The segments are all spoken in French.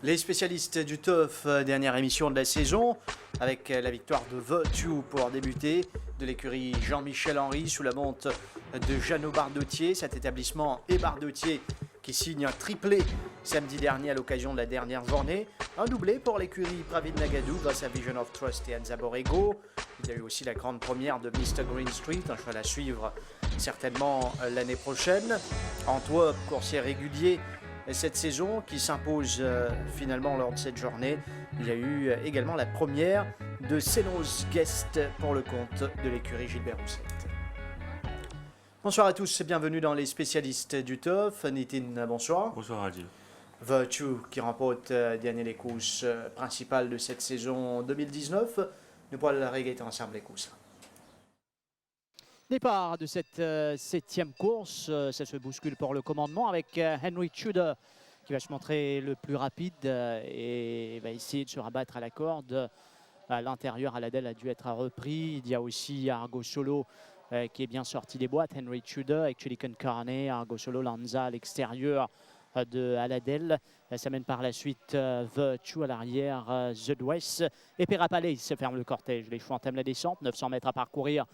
Les spécialistes du TOF, dernière émission de la saison, avec la victoire de Virtue pour débuter, de l'écurie Jean-Michel Henry sous la monte de Jeannot Bardottier. Cet établissement et Bardottier qui signe un triplé samedi dernier à l'occasion de la dernière journée. Un doublé pour l'écurie Pravid Nagadou grâce à Vision of Trust et Anza Borrego. Il y a eu aussi la grande première de Mr. Green Street, un cheval à suivre certainement l'année prochaine. Antwerp, coursier régulier cette saison qui s'impose finalement lors de cette journée. Il y a eu également la première de Senos Guest pour le compte de l'écurie Gilbert Roussette. Bonsoir à tous et bienvenue dans les spécialistes du TOF. Nitin, bonsoir. Bonsoir Adi. Virtue qui remporte dernier les courses principales de cette saison 2019. Nous pourrons la régler ensemble les courses. Départ de cette septième course, ça se bouscule pour le commandement avec Henry Tudor qui va se montrer le plus rapide et va essayer de se rabattre à la corde. À l'intérieur, Aladel a dû être repris. Il y a aussi Argo Solo qui est bien sorti des boîtes. Henry Tudor avec Chilican Carney, Argo Solo, Lanza à l'extérieur de Aladel. Ça mène par la suite Virtue à l'arrière, The West et Perapalais se ferme le cortège. Les chevaux entament la descente, 900 mètres à parcourir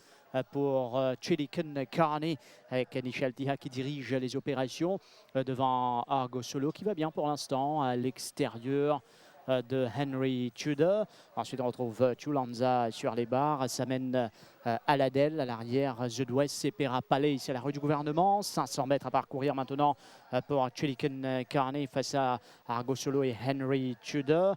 pour Chilican Carney avec Nishal Tiha qui dirige les opérations devant Argo Solo qui va bien pour l'instant à l'extérieur de Henry Tudor. Ensuite on retrouve Virtue, Lanza sur les barres, ça mène Aladel à l'arrière, The West et Perapalais, c'est la rue du gouvernement, 500 mètres à parcourir maintenant pour Chilican Carney face à Argo Solo et Henry Tudor.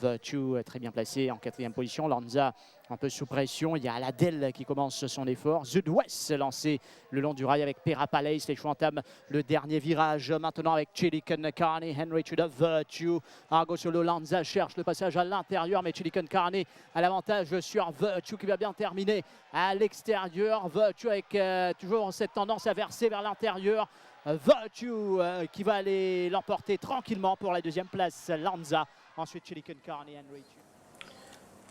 Virtue très bien placé en quatrième position, Lanza un peu sous pression, il y a Aladel qui commence son effort, The West lancé le long du rail avec Perapalais, les chevaux entament le dernier virage maintenant avec Chilican Carney, Henry Tudor, Virtue, Argo Solo, Lanza cherche le passage à l'intérieur mais Chilican Carney a l'avantage sur Virtue qui va bien terminer à l'extérieur. Virtue avec toujours cette tendance à verser vers l'intérieur. Virtue qui va aller l'emporter tranquillement pour la deuxième place. Lanza, ensuite Chilican Carney, Henry Tudor.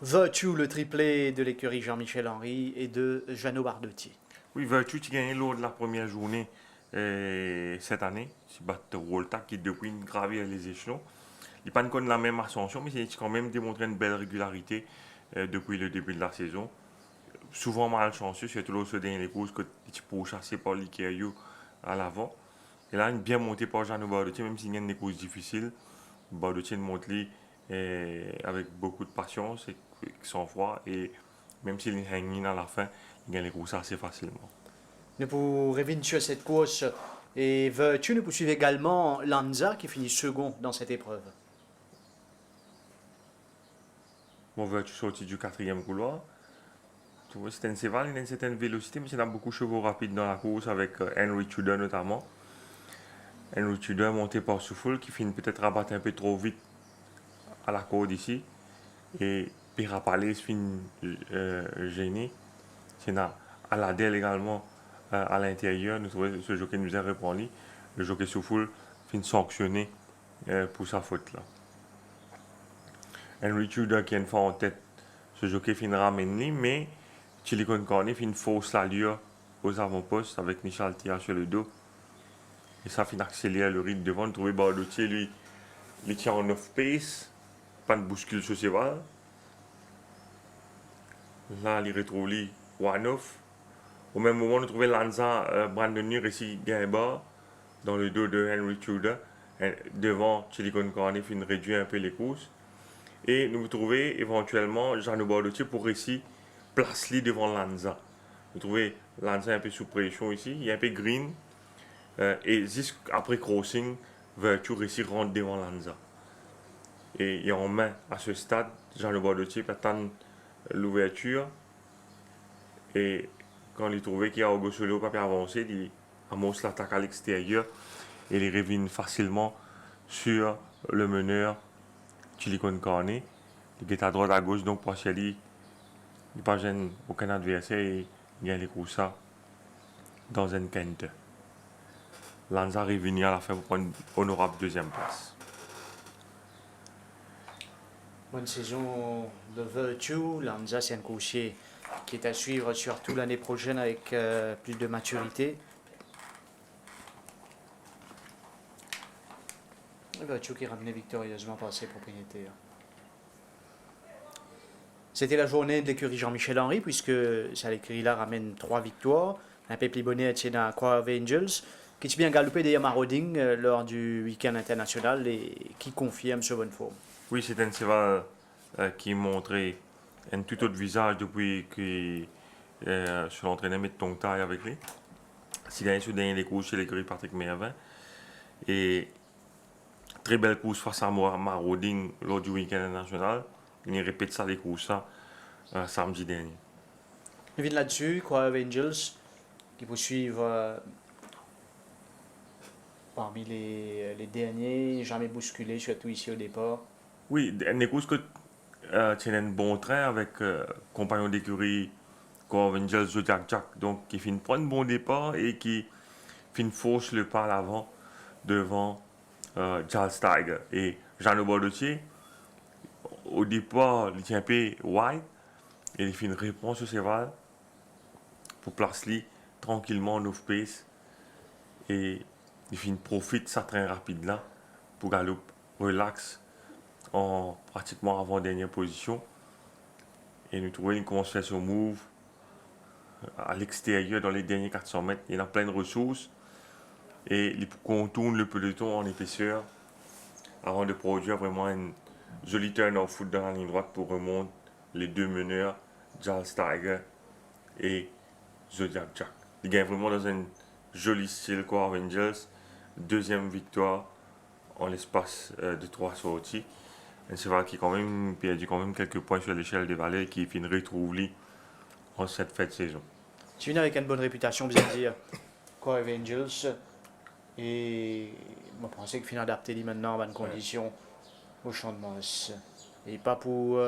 Virtue, le triplé de l'écurie Jean-Michel Henry et de Jeannot Bardottier. Oui, Virtue qui a gagné lors de la première journée cette année. C'est battre Volta qui depuis gravé les échelons. Il n'a pas la même ascension, mais c'est quand même démontré une belle régularité depuis le début de la saison. Souvent malchanceux, surtout lors de dernier courses que tu peux chasser par l'Ikerio à l'avant. Et là, une bien montée par Jeannot Bardottier, même s'il y a des courses difficiles. Bardottier monte avec beaucoup de patience et sang-froid. Et même s'il est hanging à la fin, il gagne les courses assez facilement. Nous pourrons revenir sur cette course. Et Virtue, nous poursuivons également Lanza qui finit second dans cette épreuve. Bon, Virtue sorti du quatrième couloir. C'est un cheval, il a une certaine vélocité, mais il a beaucoup de chevaux rapides dans la course avec Henry Tudor notamment. Henry Tudor monté par Souffle qui finit peut-être rabattre un peu trop vite à la corde ici. Et Perapalais finit gêné. C'est Aladel également à l'intérieur. Nous trouvons ce jockey nous a répondu. Le jockey Souffle finit sanctionné pour sa faute là. Henry Tudor qui a une fois en tête, ce jockey finira ramené, mais Chilican Carney fait une fausse allure aux avant-postes avec Nishal Tiha sur le dos. Et ça finit accélérer le rythme devant. Nous trouvons Bardottier, lui, il tient en off-pace. Pas de bouscule sur ses balles. Là, il retrouve lui, one-off. Au même moment, nous trouvons Lanza Brandonnier ici, Gaibar, dans le dos de Henry Tudor. Devant Chilican Carney, finit réduire un peu les courses. Et nous trouvons éventuellement Jeannot Bardottier pour ici. Place-lui devant Lanza. Vous trouvez Lanza un peu sous pression ici, il est un peu green. Et juste après crossing, Virtue réussit rentre devant Lanza. Et il est en main à ce stade, Jeannot Bardottier peut attendre l'ouverture. Et quand il trouvait qu'il y a Argo Solo pas avancer, il amorce l'attaque à l'extérieur et il revient facilement sur le meneur Chilican Carney. Il est à droite à gauche, donc pour Chili. Il ne gêne aucun adversaire et il gagne les courses dans un quinte. Lanza revenu à la fin pour prendre une honorable deuxième place. Bonne saison de Virtue. Lanza, c'est un coursier qui est à suivre surtout l'année prochaine avec plus de maturité. C'est Virtue qui ramenait victorieusement par ses propriétaires. C'était la journée de l'écurie Jean-Michel Henry, puisque ça l'écurie-là ramène 3 victoires. Un peu plus bonnet tient à Croix of Angels, qui est bien galopé derrière Marauding lors du week-end international et qui confirme sa bonne forme. Oui, c'est un cheval qui montrait un tout autre visage depuis que je suis entraîné à mettre ton taille avec lui. C'est gagné sur le dernier des courses chez l'écurie Patrick Mervin. Et très belle course face à Marauding lors du week-end international. Il répète ça, les courses, samedi dernier. Je viens là-dessus, Croix of Angels, qui poursuivent parmi les derniers, jamais bousculés, surtout ici au départ. Oui, une course que tient un bon train avec compagnon d'écurie Croix of Angels, Zodiac Jack, donc qui finit prendre un bon départ et qui finit fauche le pas à l'avant devant Charles Tiger. Et Jean Bordotier, au départ, il tient un peu wide et il fait une réponse au cheval pour placer tranquillement en off-pace et il fait une profite ça très rapide là pour galoper relax en pratiquement avant-dernière position et nous trouvons une concession move à l'extérieur dans les derniers 400 mètres. Il a plein de ressources et il contourne le peloton en épaisseur avant de produire vraiment une jolie turn off foot dans la ligne droite pour remonter les deux meneurs, Charles Tiger et Zodiac Jack. Il gagne vraiment dans un joli style Croix of Angels. Deuxième victoire en l'espace de 3 sorties. Un cheval qui a quand même perdu quelques points sur l'échelle des valets et qui finit retrouver en cette fête de saison. Tu viens avec une bonne réputation, bien dire, Croix of Angels. Et je pensais qu'il finit adapté maintenant en bonne condition au champ de Mars. Et pas pour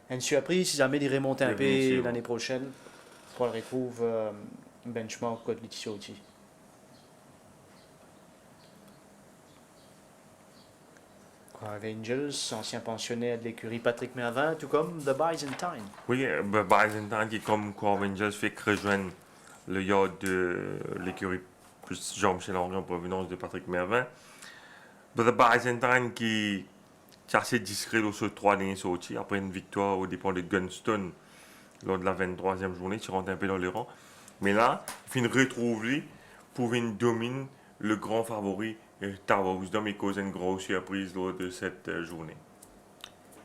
une surprise, si jamais il remonte un peu l'année prochaine, pour le retrouve benchmark contre Letitia Outi. Croix of Angels, ancien pensionnaire de l'écurie Patrick Mervin, tout comme The Byzantine. Oui, Byzantine qui, comme Croix of Angels, fait que rejoindre le yacht de l'écurie plus Jean-Michel Henry en provenance de Patrick Mervin. The Byzantine qui est assez discret dans ces 3 derniers sorties, après une victoire au dépend de Gunstone lors de la 23e journée, qui rentre un peu dans le rang. Mais là, il finit retrouver pour une domine le grand favori Tower Wisdom et cause une grosse surprise lors de cette journée.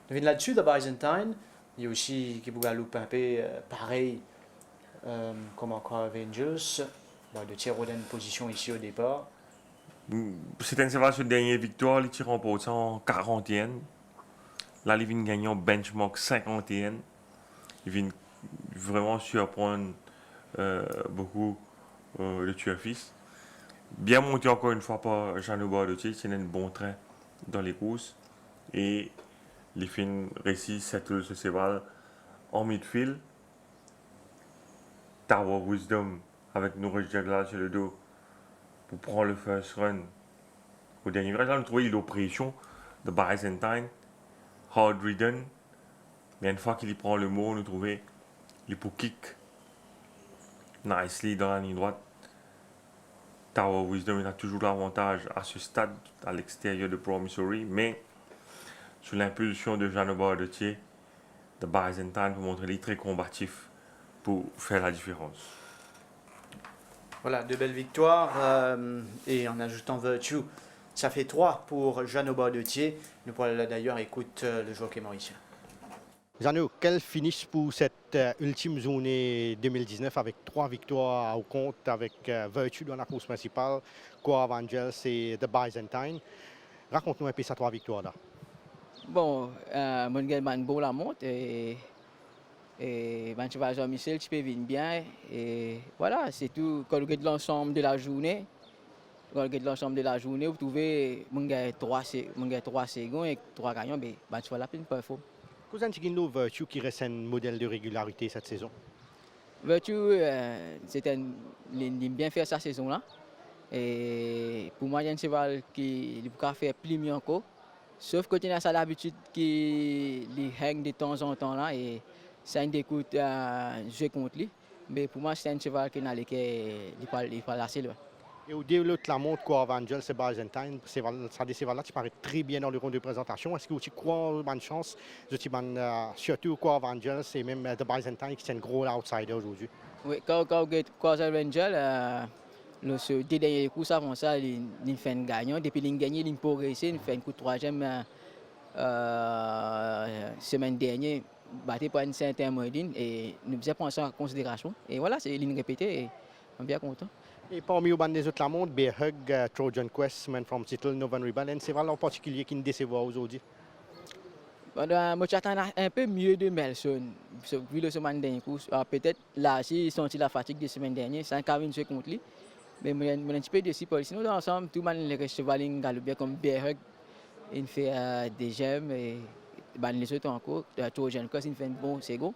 Je viens là-dessus, The Byzantine. Il y a aussi qui galoupe un peu pareil comme en Croix of Angels. De tiers en position ici au départ. C'est un cheval sur dernière victoire, il tire en pause en 40e. Là, il vient gagner en benchmark 50e. Il vient vraiment surprendre beaucoup le tueur-fils. Bien monté encore une fois par Jean-Loup Bardotier, c'est un bon train dans les courses. Et il fait réussit cette ce cheval en midfield. Tower Wisdom avec Nourish Jagla sur le dos pour prendre le first run au dernier virage. Là, on trouvait l'oppression de Byzantine, hard ridden. Mais une fois qu'il y prend le mot, on trouvait l'hypo kick nicely dans la ligne droite. Tower Wisdom il a toujours l'avantage à ce stade à l'extérieur de Promissory, mais sous l'impulsion de Jean Bardotier, de Byzantine pour montrer les très combatifs pour faire la différence. Voilà, 2 belles victoires et en ajoutant Virtue, ça fait 3 pour Jeannot Bardotier. Nous pourrons d'ailleurs écouter le jockey mauricien. Jeannot, quel finish pour cette ultime journée 2019 avec 3 victoires au compte avec Virtue dans la course principale, Croix of Angels et The Byzantine. Raconte-nous un peu ces 3 victoires-là. Bon, mon gars, bon la monte et Jean-Michel, tu peux venir bien. Et voilà, c'est tout. Quand on regarde l'ensemble de la journée, vous trouvez mon gars 3 secondes et 3 gagnants, mais tu vas la peine performer. Comment est-ce que Virtue qui reste un modèle de régularité cette saison? Virtue, il bien fait sa saison-là. Et pour moi, il y a un cheval qui peut faire plus mieux encore. Sauf que tu as l'habitude qu'il hang de temps en temps là et ça écoute jouer contre lui. Mais pour moi, c'est un cheval qui n'a pas assez loin. Et au début de la montre, quoi, Evangel, c'est Byzantine, ça des là, tu parais très bien dans le round de présentation. Est-ce que tu crois bonne chance, surtout quoi, Evangel, c'est même The Byzantine qui est un gros outsider aujourd'hui? Oui, quand Quasar Angel, ce dernier coup, avant ça, il fait un gagnant. Depuis qu'il a gagné, il a progressé, il fait un coup de troisième semaine dernière, battu par une certaine Moedine, et nous faisons prendre ça en considération. Et voilà, c'est une répétée, et on est bien content. Et parmi les autres la montre, Bearhug, Trojan Quest, Man from Seattle, Novan Rebel, c'est en particulier qui nous déçoit aujourd'hui. Moi, j'attends un peu mieux de Melson, vu le semaine dernier coup. Peut-être là, s'il senti la fatigue de la semaine dernière, c'est un carré contre lui. Mais je suis un petit peu déçu pour lui. Sinon, dans l'ensemble, tout le monde les chevalins galopent comme Bearhug, il fait des gemmes et les autres encore. Trojan Quest, il fait un bon second.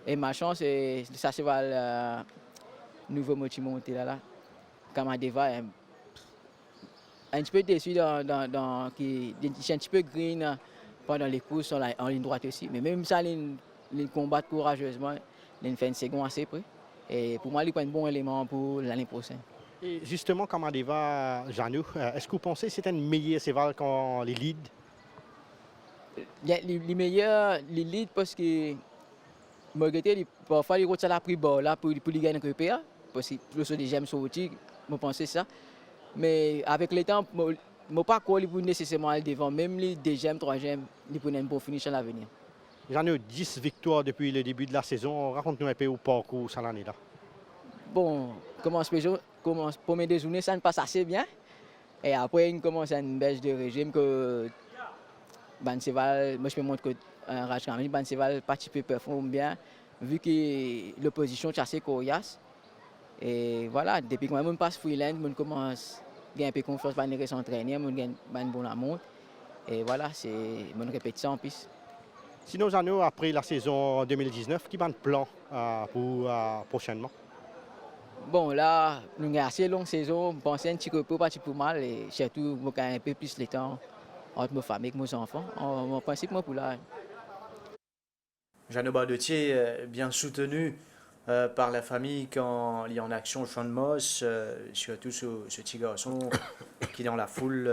Et ma chance, c'est ça cheval nouveau motif monté là. Kamadeva est un petit peu déçu qui est un petit peu green pendant les courses en ligne droite aussi. Mais même ça, il combat courageusement. Il fait une seconde assez près. Et pour moi, il est un bon élément pour l'année prochaine. Et justement, Kamadeva, Janou, est-ce que vous pensez que c'est un meilleur cheval quand les lead? Les meilleurs, les leads parce que Morgete, parfois, il retient la pris bas là pour lui gagner un PA. Parce que le des gemmes sortis, je pense ça. Mais avec le temps, je ne pas quoi il nécessairement aller devant. Même les 2e, 3e, il peut un bon finish à l'avenir. J'en ai 10 victoires depuis le début de la saison. Raconte-nous un peu au parcours cette année-là. Bon, première deux journées, ça ne passe assez bien. Et après, il commence à une baisse de régime que Banseval, moi je peux montrer que Raj Kamini, Banseval participe performe bien, vu que l'opposition est assez coriace. Et voilà, depuis que je passe freelance, je commence à gagner un peu confiance dans les entraîneurs, je gagne une bonne montre. Et voilà, c'est mon répétition en plus. Sinon, Jeannot, après la saison 2019, qui va le plan pour prochainement? Bon, là, nous avons assez longue saison, je pense un petit peu pas pour mal, et surtout, je gagne un peu plus de temps entre ma famille et mes enfants. En principe, moi, pour là. Jeannot Bardotier, bien soutenu par la famille quand il y a en action Sean Moss, surtout ce petit garçon qui est dans la foule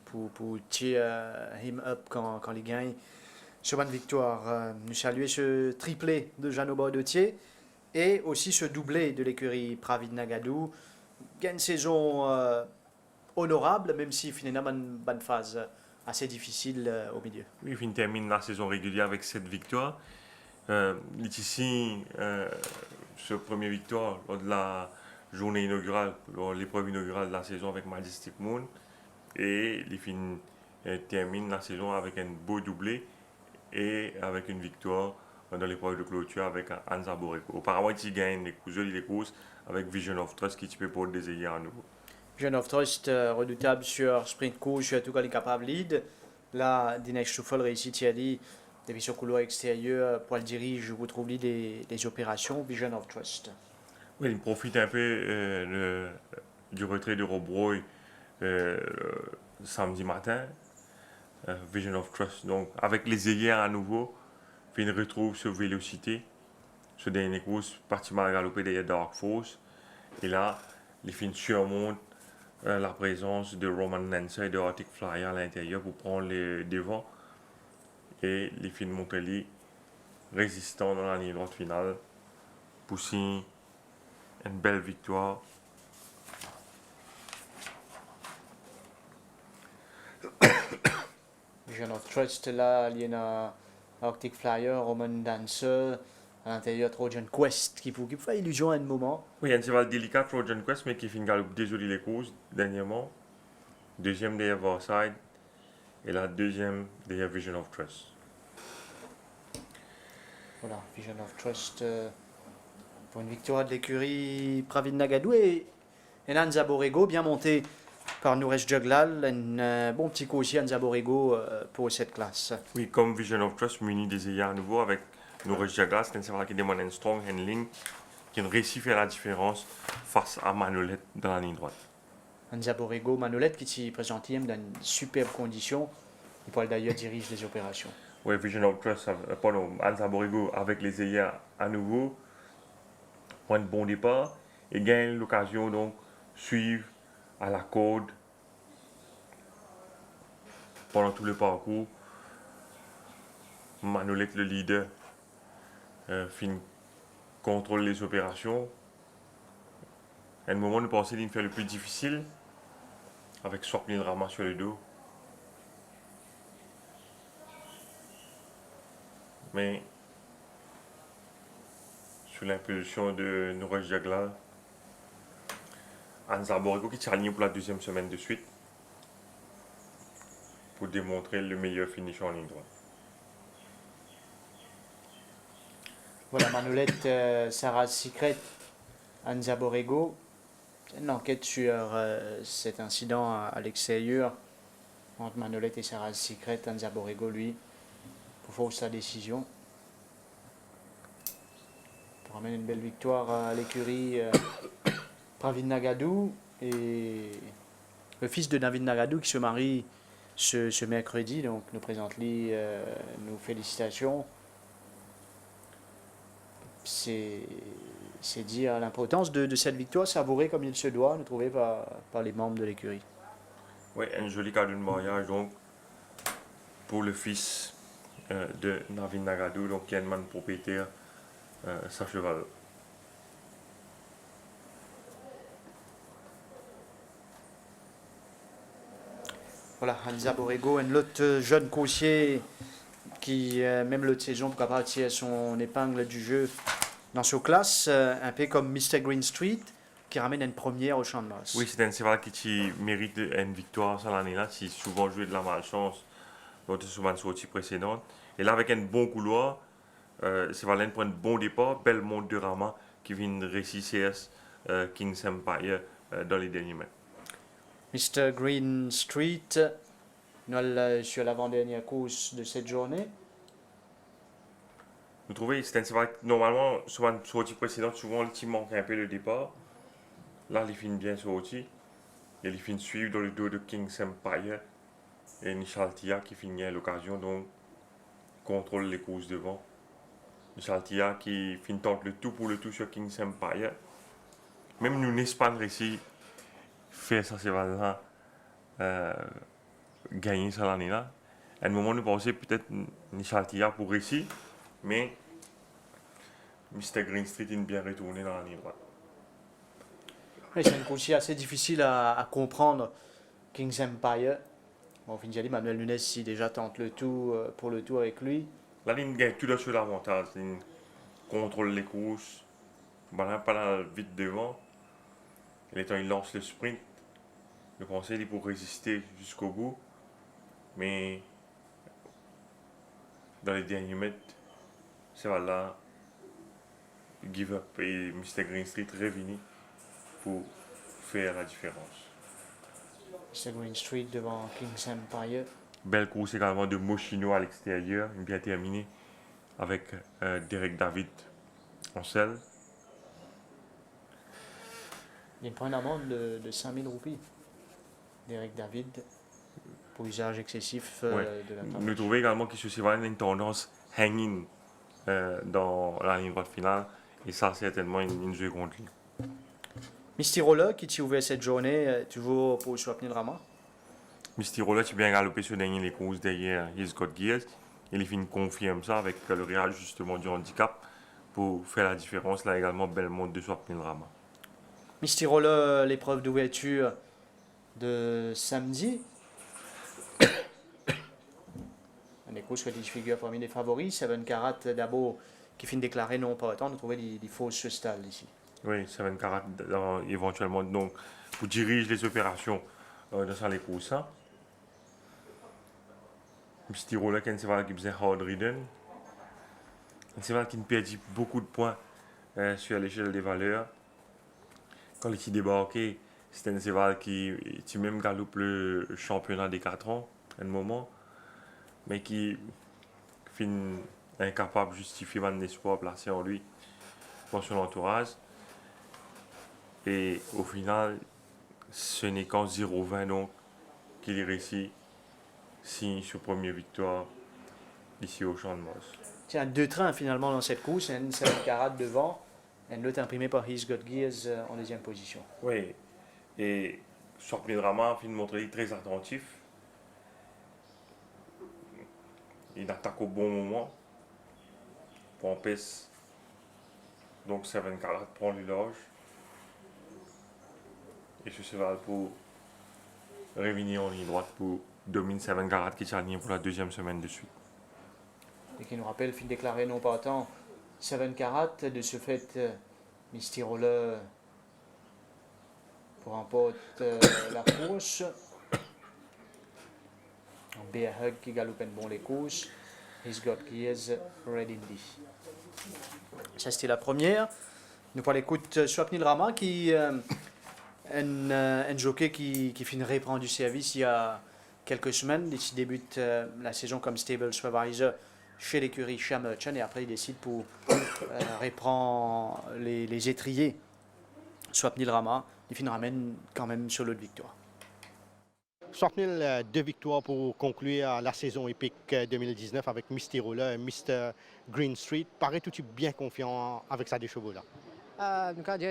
pour tirer him up quand il gagne sur une victoire. Nous saluons ce triplé de Jeannot Bardotier et aussi ce doublé de l'écurie Pravid Nagadou. Gagne une saison honorable, même si finalement une bonne phase assez difficile au milieu. Oui, il termine la saison régulière avec 7 victoires. Ici, ce premier victoire lors de la journée inaugurale, lors de l'épreuve inaugurale de la saison avec Majestic Moon. Et il termine la saison avec un beau doublé et avec une victoire dans l'épreuve de clôture avec Anza Boreko. Auparavant, il gagne les courses avec Vision of Trust qui peut pour des ayants à nouveau. Vision of Trust redoutable sur sprint court, surtout quand il est capable de lead. Là, Dinesh Souffle réussit à dire depuis sur couloir extérieur, pour le dirige, vous trouvez des opérations Vision of Trust. Oui, il profite un peu du retrait de Rob Roy samedi matin. Vision of Trust. Donc, avec les ayants à nouveau, il retrouve sa vélocité. Ce dernier course, parti à galoper derrière Dark Force. Et là, il surmonte la présence de Roman Lancer et de Arctic Flyer à l'intérieur pour prendre les devants. Et les films Montpellier résistants dans la ligne droite finale pour signer une belle victoire. Vision of Trust, là, il y a Arctic Flyer, Roman Dancer, à l'intérieur Trojan Quest qui fait illusion à un moment. Oui, il y a un cheval délicat, Trojan Quest, mais qui finit galope désolé les courses dernièrement. Deuxième derrière Varside. Et la deuxième derrière Vision of Trust. Voilà, Vision of Trust pour une victoire de l'écurie Pravid Nagadou et Anza Borrego, bien monté par Nouresh Juglal. Un bon petit coup aussi, Anza Borrego, pour cette classe. Oui, comme Vision of Trust, muni des ayants à nouveau avec Nouresh Juglal, c'est un cheval qui demande un strong handling, qui réussit à faire la différence face à Manolette dans la ligne droite. Anza Borrego, Manolette qui s'y présente dans une superbe condition. Il pourrait d'ailleurs diriger les opérations. Oui, Vision of Trust, pardon, Anza Borrego avec les ayants à nouveau, prend un bon départ et gagne l'occasion donc suivre à la corde pendant tout le parcours. Manolette, le leader, contrôle les opérations. À un moment, nous pensons qu'il fait le plus difficile avec Swapnil Rama sur le dos. Mais sous l'impulsion de Nouraj Jaglal, Anza Borrego qui s'est aligné pour la deuxième semaine de suite pour démontrer le meilleur finish en ligne droite. Voilà, Manolette, Sarah Secret, Anza Borrego. Une enquête sur cet incident à l'extérieur entre Manolette et Sarah Secret. Anza Borrego, lui, pour faire sa décision. Pour ramener une belle victoire à l'écurie Pravid Nagadou et le fils de Navid Nagadou qui se marie ce mercredi. Donc, nous présente-lui nos félicitations. C'est dire l'importance de cette victoire savourée comme il se doit, nous trouver par les membres de l'écurie. Oui, un joli cadeau de mariage donc pour le fils de Navid Nagadou, donc qui est un man propriétaire sa cheval. Voilà, Anza Borrego, un autre jeune coursier qui, même l'autre saison, pourra partir son épingle du jeu dans sa classe, un peu comme Mr. Green Street, qui ramène une première au Champ de Mars. Oui, c'est un cheval qui mérite une victoire cette année-là, qui a souvent joué de la malchance lors de souvent sorties précédentes. Et là, avec un bon couloir, cheval prend un bon départ, belle monte de Rama qui vient réussir CS King's Empire dans les derniers mètres. Mr. Green Street, sur l'avant-dernière course de cette journée. Vous trouvez, c'est un cheval normalement, souvent sorties précédentes, souvent le team manque un peu le départ. Là, il finit bien sorti. Et il finit suivre dans le dos de King's Empire et Nishal Tia qui finit à l'occasion, donc contrôle les courses devant. Nishal Tia qui finit tente le tout pour le tout sur King's Empire. Même nous, n'Espagne, réussi faire ça, cheval-là, gagner ça l'année-là. À un moment, nous pensions peut-être Nishal Tia pour réussir, mais Mr. Green Street est bien retourné dans la ligne droite. Oui, c'est une course assez difficile à comprendre, King's Empire. Bon, Finjali, Manuel Nunes, si déjà tente le tout pour le tour avec lui. La ligne gagne tout sur l'avantage. Il contrôle les courses, voilà, pas là, vite devant. Et il lance le sprint. Je pensais qu'il pour résister jusqu'au bout. Mais dans les derniers mètres, c'est voilà, give up et Mr. Green Street revenu pour faire la différence. Mr. Green Street devant King's Empire. Belle course également de Moschino à l'extérieur, bien terminée avec Derek David en selle. Il prend une amende de 5000 roupies. Derek David, pour usage excessif Ouais. de la Nous trouvons également que ce cheval a une tendance hanging dans la ligne droite finale. Et ça, certainement, une jeu contre lui. Misty Roller qui t'y ouvert cette journée, toujours pour Swapnil Rama. Misty Roller, tu bien galopé sur dernier les courses derrière He's Got Gears. Il finit confirme ça avec le réajustement du handicap pour faire la différence. Là également, belle monte de Swapnil Rama. Misty Roller, l'épreuve d'ouverture de samedi. Des courses qui figurent parmi les favoris. Seven Karat d'abord qui finit déclaré non pas autant. Nous trouvons des fausses stalles ici. Oui, Seven Karat éventuellement donc pour diriger les opérations dans les courses. Misty Roller, qui est un cheval qui faisait hard ridden. Un cheval qui ne perdit beaucoup de points sur l'échelle des valeurs. Quand il est débarqué, c'était un cheval qui même galope le championnat des 4 ans à un moment, mais qui finit incapable de justifier un espoir placé en lui dans son entourage. Et au final, ce n'est qu'en 0,20 donc qu'il réussit signe sur première victoire ici au Champ de Mars. Tiens, deux trains finalement dans cette course. Un 7 Karat devant, un autre imprimé par He's Got Gears en deuxième position. Oui, Et Swapnil Rama a montré très attentif. Il attaque au bon moment. Pompes. Donc 7 Carat prend l'élage. Et ce cheval pour revenir en ligne droite pour dominer 7 Carat qui s'aligne pour la deuxième semaine de suite. Et qui nous rappelle, fil déclaré non pas tant 7 Carat, de ce fait, Misty Roller pour remporter la course. Bear Hug qui galope bon les courses. He's got gears, Red Indy. Ça c'était la première. Nous allons écouter Swapnil Rama qui un jockey qui finirait prendre du service il y a quelques semaines. Il débute la saison comme stable supervisor chez l'écurie Shah Merchant et après il décide pour reprendre les étriers. Swapnil Rama, il ramène quand même sur l'autre victoire. Swapnil, 2 victoires pour conclure la saison épique 2019 avec Misty Roller et Mr. Green Street. Paraît-tu bien confiant avec ces 2 chevaux-là? Nous avons dit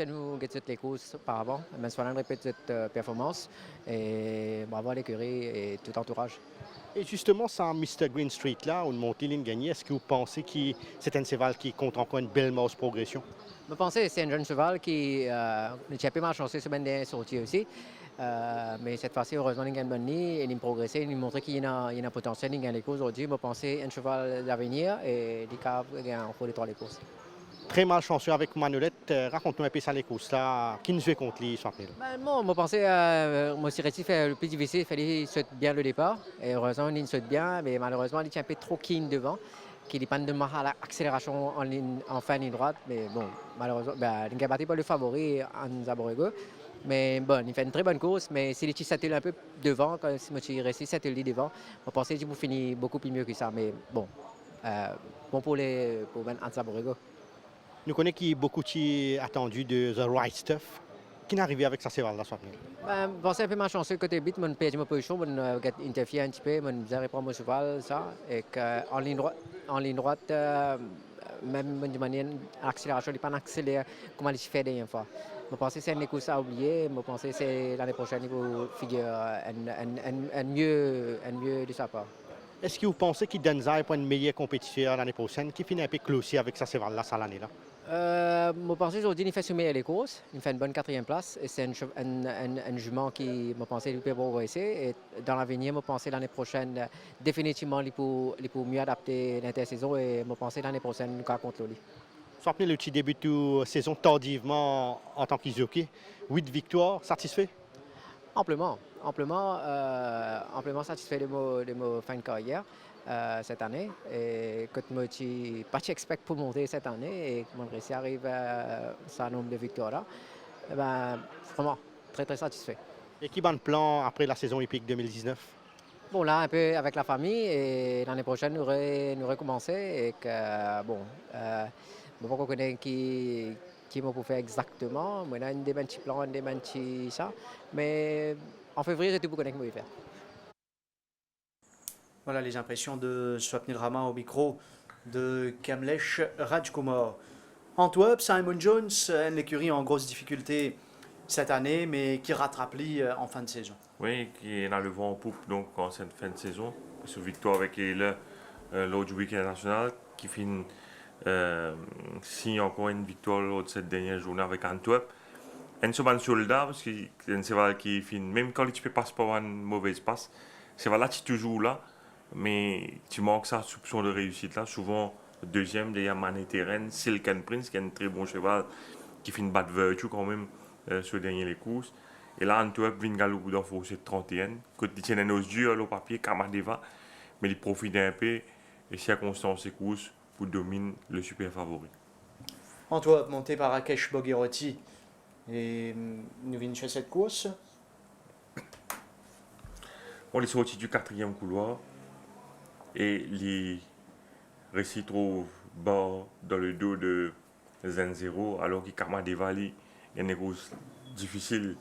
nous gagné les courses auparavant, mais soit répète cette performance et bravo à l'écurie et tout entourage. Et justement, sans Mr. Green Street là, on monte ligne gagnée, est-ce que vous pensez que c'est un cheval qui compte encore une belle mouse progression? Je pense que c'est un jeune cheval qui nous a pas mal chancé ce dernier sorti aussi. Mais cette fois-ci, heureusement, il a une bonne ligne, il a progressé, il a montré qu'il y a un potentiel, il a les courses aujourd'hui. Je pense que c'est un cheval d'avenir et il a encore les 3 les courses. Très malchanceux avec Manolette. Raconte-nous un peu ça les courses là. Qui nous jouait contre lui, Swapnil? Moi, je pensais que mon sélectif est le plus difficile, il fallait sauter bien le départ. Et heureusement, il saute bien, mais malheureusement, il tient un peu trop keen devant, qui dépend de l'accélération en fin de ligne droite. Mais bon, malheureusement, il n'a pas le favori en Zaborego. Mais bon, il fait une très bonne course, mais s'il s'attelle un peu devant, quand il reste s'attelle devant, je pensais qu'il finir beaucoup plus mieux que ça. Mais bon, bon pour Zaborego. Nous connaissons qui beaucoup attendu de The Right Stuff. Qui n'est arrivé avec sa cheval là, Swapnil? Je pensais un peu malchanceux côté bit, je perdu ma position, je interfère un petit peu, je reprends mon cheval, ça. Et en ligne droite, même de manière accélération, il n'est pas accéléré comme il s'est fait la dernière fois. Je pense que c'est une course à oublier, je pense que c'est l'année prochaine il faut figurer un mieux de sa part. Est-ce que vous pensez qu'il donne ça pour une meilleure compétition l'année prochaine, qui finit un peu closer avec sa cheval là, ça l'année là? Je pense qu'aujourd'hui, il fait soumettre les courses, il fait une bonne 4e place et c'est un jument qui, je pense, il peut progresser. Et dans l'avenir, je pense l'année prochaine, définitivement, il peut mieux adapter l'intersaison et je pense l'année prochaine, nous allons contre lui. Swapnil, le petit début de saison tardivement en tant que jockey. 8 victoires, satisfait? Amplement satisfait de mon fin de carrière cette année. Et quand je n'ai pas expect pour monter cette année et que mon récit arrive à ce nombre de victoires là, vraiment très très satisfait. Et qui bat le plan après la saison épique 2019? Bon, là, un peu avec la famille et l'année prochaine, nous recommencer et que, bon, je ne connais pas qui m'a faire exactement. Moi, on a des petits plans, des petits ça. Mais en février, je tout pour connaître ce que je vais faire. Voilà les impressions de Swapnil Rama au micro de Kamlesh Rajkumar. Antwerp, Simon Jones, l'écurie en grosse difficulté cette année, mais qui rattrape en fin de saison. Oui, qui est dans le vent en poupe donc en cette fin de saison. Sous victoire avec l'autre week-end national qui finit signe encore une victoire lors de cette dernière journée avec Antwerp. Un cheval soldat parce que c'est un cheval qui finit, même quand tu ne passes pas une mauvaise passe, c'est là tu es toujours là, mais tu manques ça soupçon de réussite là. Souvent, deuxième, derrière Mané Terrain, Silken Prince qui est un très bon cheval qui finit battre Virtue quand même sur les dernières courses. Et là, Antwerp vient galoper dans Force 31. Quand il tient nos yeux au papier, Kamadeva, mais il profite un peu et circonstances et courses pour dominer le super favori. Antwerp, monté par Rakesh Bogirotti. Et nous venons chez cette course. On est sorti du 4e couloir et les récits trouvent bas dans le dos de Zen0 alors que Kamadeva, il y a une course difficile.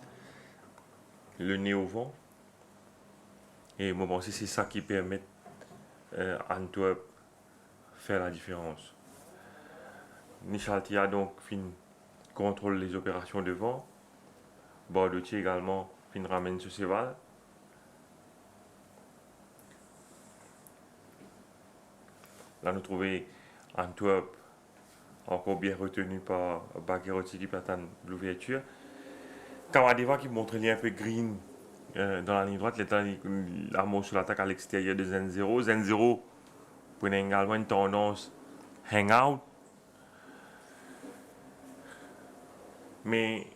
Le nez au vent. Et moi, bon, c'est ça qui permet Antwerp faire la différence. Nishaltia donc contrôle les opérations devant. Bardotier également, fin ramène ce cheval. Là, nous trouvons Antwerp, encore bien retenu par Bagherotti qui peut attendre l'ouverture. Kamadeva qui montre un peu green dans la ligne droite, l'armure sur l'attaque à l'extérieur de Zen0. Zen0 prenait également une tendance hang-out. Mais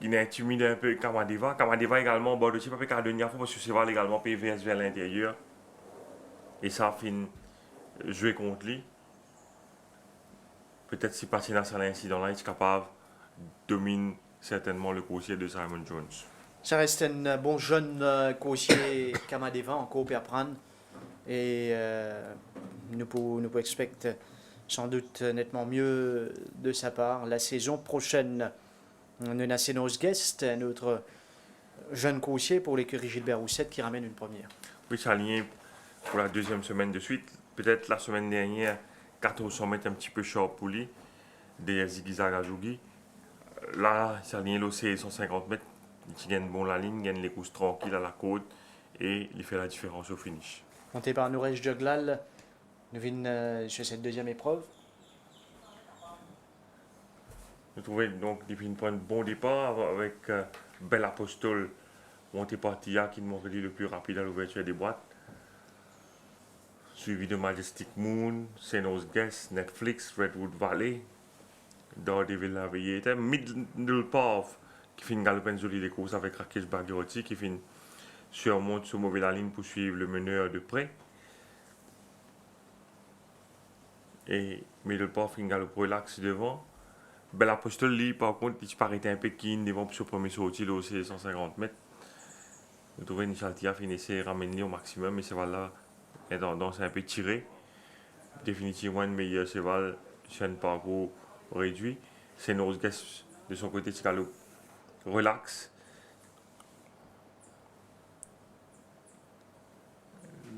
il intimide un peu Kamadeva. Kamadeva également, Bardotier peut pas donner parce que cheval également PVS vers l'intérieur. Et ça finit jouer contre lui. Peut-être si passer dans cet incident-là, il est capable de dominer certainement le coursier de Simon Jones. Ça reste un bon jeune coursier Kamadeva encore pour prendre. Et nous pouvons expecter sans doute nettement mieux de sa part. La saison prochaine, on a Senos Guest, un autre jeune coursier pour l'écurie Gilbert Roussette qui ramène une première. Oui, c'est aligné pour la deuxième semaine de suite. Peut-être la semaine dernière, 400 mètres un petit peu short pour lui, derrière Ziggy Zagazougi. Là, c'est aligné l'OC 150 mètres. Il gagne bon la ligne, gagne les courses tranquilles à la côte et il fait la différence au finish. Monté par Nourej Juglal, nous venons sur cette deuxième épreuve. Nous trouvons donc qu'il fait un bon départ avec Bel Apostol monté par Tia qui montre le plus rapide à l'ouverture des boîtes. Suivi de Majestic Moon, Senos Guest, Netflix, Redwood Valley, Daredevil Navigator, Middle Path qui fait une galopin jolie des courses avec Rakesh Bagherotti qui fait surmonte sur mauvais la ligne pour suivre le meneur de près. Et Middle Path fait une galop relax devant. Bel Apostol, lui, par contre, il paraît un peu keen devant pour ce premier sortie, là aussi 150 mètres. Nous trouvons une Chaltia qui essaie de ramener au maximum, mais c'est là et tendance un peu tiré. Définitivement une meilleure cheval sur un parcours réduit. C'est Nosgas de son côté, c'est relax.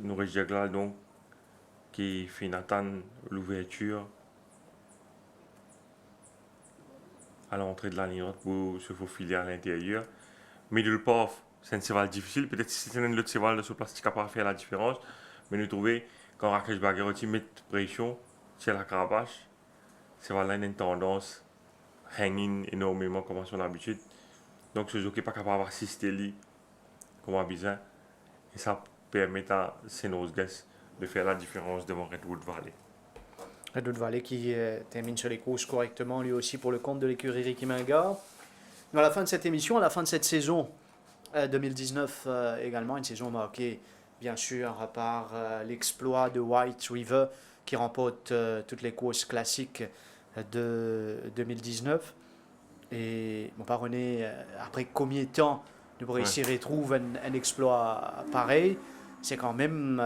Nous Jaglal donc qui fait attendre l'ouverture à l'entrée de la ligne droite pour se faufiler à l'intérieur. Middle Path, c'est un cheval difficile. Peut-être si c'est un autre cheval de ce place qui est capable de faire la différence. Mais nous trouvons quand Rakesh Bagherotti met pression sur la carapace, c'est voilà une tendance hanging énormément comme à son habitude. Donc ce jockey n'est pas capable d'assister lui comme à bizarre. Et ça permet à Senos Guest de faire la différence devant Redwood Valley. Redwood Valley qui termine sur les courses correctement lui aussi pour le compte de l'écurie Ricky Mingar. À la fin de cette émission, à la fin de cette saison 2019 également, une saison marquée bien sûr par l'exploit de White River qui remporte toutes les courses classiques de 2019. Et mon père René, après combien de temps nous pour réussir à retrouver un exploit pareil, c'est quand même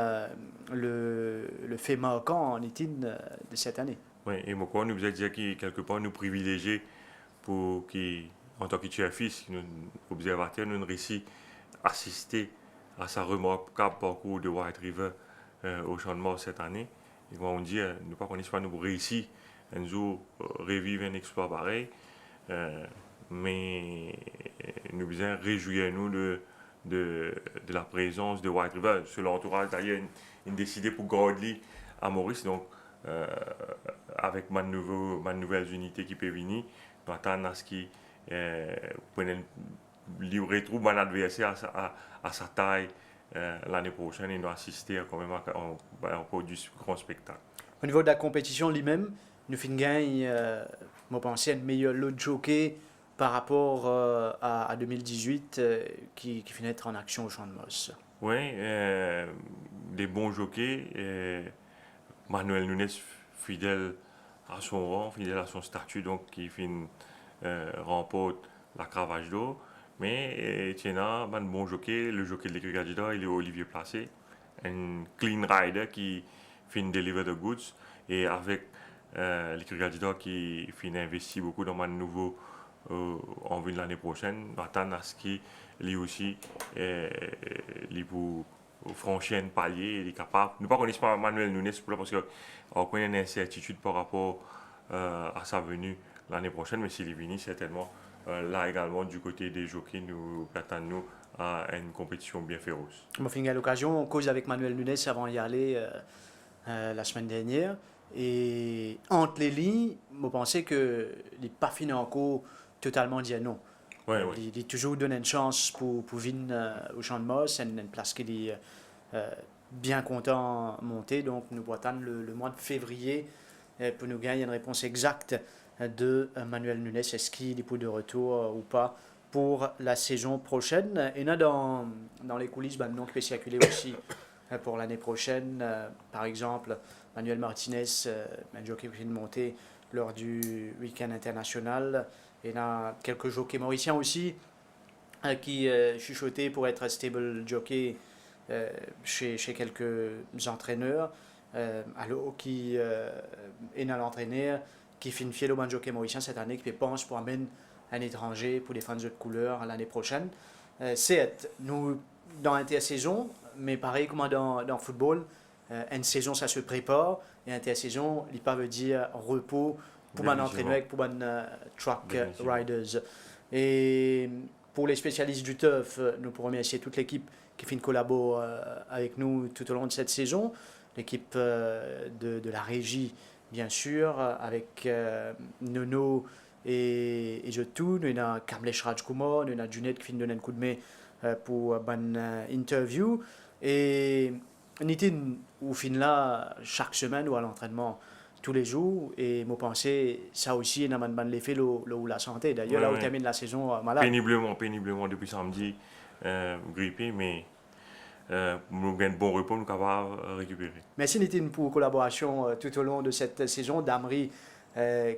le fait marquant en Itine de cette année. Oui, et moi, nous vous a dit que quelque part nous privilégier pour qui, en tant que fils, nous observateurs, nous réussi à assister à sa remarquable parcours de White River au Champ de Mars cette année. Et on dit, nous pas connaissons pas nous réussi un jour revivre un exploit pareil, mais nous bien réjouir nous de la présence de White River. Sur l'entourage d'ailleurs, il décidé pour garder à Maurice, donc avec ma nouvelle unité qui peut venir, nous attendons à ce qu'il retrouve mon adversaire à sa taille l'année prochaine et nous assister quand même à du grand spectacle. Au niveau de la compétition lui-même, nous finissons gagne, moi pensais un meilleur lot de jockey par rapport à 2018 qui finit être en action au Champ de Mars. Oui, des bons jockeys. Manuel Nunes, fidèle à son rang, fidèle à son statut, donc qui remporte la cravache d'or. Mais Tiena, un bon jockey, le jockey de l'écurie Gadjida, il est Olivier Placé, un clean rider qui finit deliver the goods. Et avec l'écurie Gadjida qui finit investir beaucoup dans un nouveau en vue de l'année prochaine, on attend à ce qu'il lui aussi pour franchir un palier, il est capable. Nous ne connaissons pas Manuel Nunes parce qu'on connaît une incertitude par rapport à sa venue l'année prochaine, mais s'il est venu, certainement, là également, du côté des jockeys, nous attendons à une compétition bien féroce. On finit à l'occasion, on cause avec Manuel Nunes avant d'y aller la semaine dernière. Et entre les lignes, je pensais qu'il n'est pas fini encore totalement dit non. Ouais, Il toujours donné une chance pour venir au Champ de Mars, une place qu'il est bien content de monter. Donc nous attendons le mois de février pour nous gagner une réponse exacte de Manuel Nunes. Est-ce qu'il est pour de retour ou pas pour la saison prochaine? Et là, dans les coulisses, le nom qui peut circuler aussi pour l'année prochaine. Par exemple, Manuel Martinez, un jockey qui vient de monter lors du week-end international. Et là, quelques jockeys mauriciens aussi qui chuchotaient pour être stable jockey chez quelques entraîneurs. Alors qui est dans l'entraîneur qui fait une fière au bon jockey mauricien cette année, qui pense pour amener un étranger pour des fans de couleur l'année prochaine. C'est nous dans l'intersaison, mais pareil comme dans le football, une saison ça se prépare et intersaison, il ne veut pas dire repos pour un entraîneur, pour un truck riders. Et pour les spécialistes du turf, nous pourrons remercier toute l'équipe qui fait une collabo avec nous tout au long de cette saison. L'équipe de la régie, bien sûr, avec Nono et je tout. Nous avons Kamlesh Rajkumar, nous avons Junet qui fait donner un coup de main pour une interview. Et Nitin, au fin là, chaque semaine ou à l'entraînement, tous les jours. Et moi, pensais ça aussi, n'a pas l'effet où la santé. D'ailleurs, là où termine la saison malade. Péniblement depuis samedi, grippé, mais nous avons un bon repos, nous sommes capables de récupérer. Merci Nitin pour la collaboration tout au long de cette saison. Damri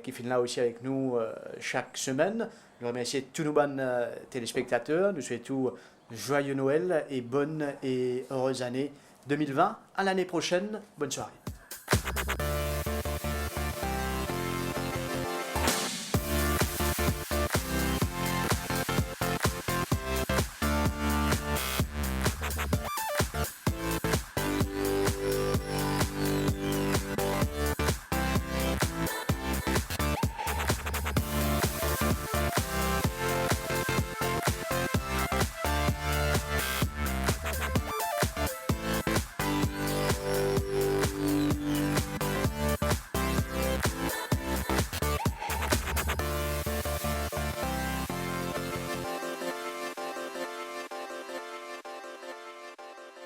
qui finit là aussi avec nous chaque semaine. Je remercie tous nos bons téléspectateurs. Nous souhaitons joyeux Noël et bonne et heureuse année 2020. À l'année prochaine. Bonne soirée.